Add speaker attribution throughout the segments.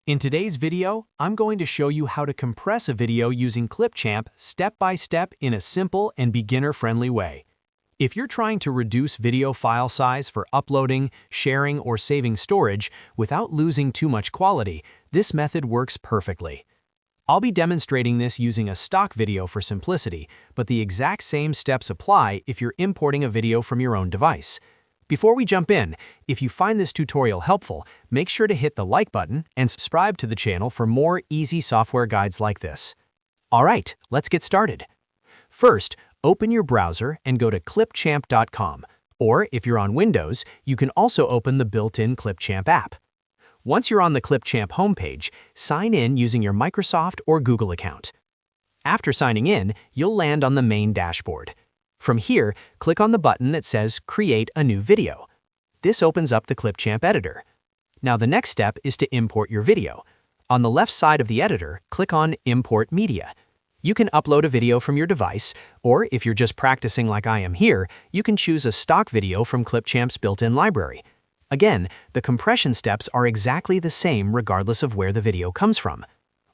Speaker 1: In today's video, I'm going to show you how to compress a video using Clipchamp step by step in a simple and beginner-friendly way. If you're trying to reduce video file size for uploading, sharing, or saving storage without losing too much quality, this method works perfectly. I'll be demonstrating this using a stock video for simplicity, but the exact same steps apply if you're importing a video from your own device. Before we jump in, if you find this tutorial helpful, make sure to hit the like button and subscribe to the channel for more easy software guides like this. Alright, let's get started. First, open your browser and go to clipchamp.com, or if you're on Windows, you can also open the built-in Clipchamp app. Once you're on the Clipchamp homepage, sign in using your Microsoft or Google account. After signing in, you'll land on the main dashboard. From here, click on the button that says Create a new video. This opens up the Clipchamp editor. Now the next step is to import your video. On the left side of the editor, click on Import Media. You can upload a video from your device, or if you're just practicing like I am here, you can choose a stock video from Clipchamp's built-in library. Again, the compression steps are exactly the same regardless of where the video comes from.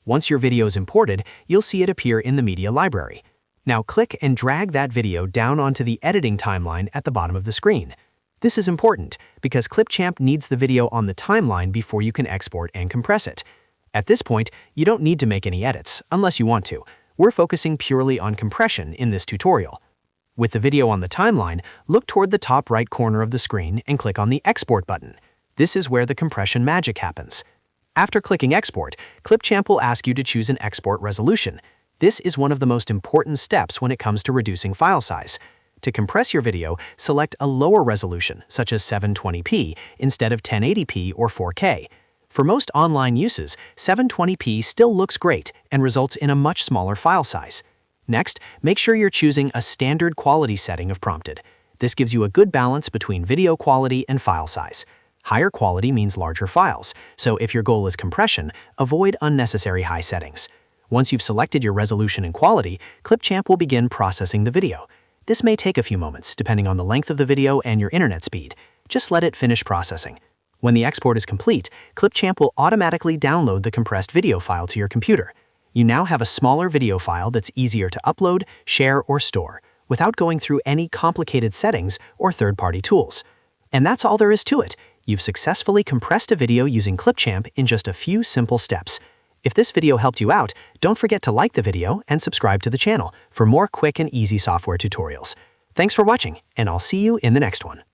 Speaker 1: Once your video is imported, you'll see it appear in the media library. Now click and drag that video down onto the editing timeline at the bottom of the screen. This is important because Clipchamp needs the video on the timeline before you can export and compress it. At this point, you don't need to make any edits unless you want to. We're focusing purely on compression in this tutorial. With the video on the timeline, look toward the top right corner of the screen and click on the Export button. This is where the compression magic happens. After clicking Export, Clipchamp will ask you to choose an export resolution. This is one of the most important steps when it comes to reducing file size. To compress your video, select a lower resolution, such as 720p, instead of 1080p or 4K. For most online uses, 720p still looks great and results in a much smaller file size. Next, make sure you're choosing a standard quality setting if prompted. This gives you a good balance between video quality and file size. Higher quality means larger files, so if your goal is compression, avoid unnecessary high settings. Once you've selected your resolution and quality, Clipchamp will begin processing the video. This may take a few moments, depending on the length of the video and your internet speed. Just let it finish processing. When the export is complete, Clipchamp will automatically download the compressed video file to your computer. You now have a smaller video file that's easier to upload, share, or store, without going through any complicated settings or third-party tools. And that's all there is to it. You've successfully compressed a video using Clipchamp in just a few simple steps. If this video helped you out, don't forget to like the video and subscribe to the channel for more quick and easy software tutorials. Thanks for watching, and I'll see you in the next one.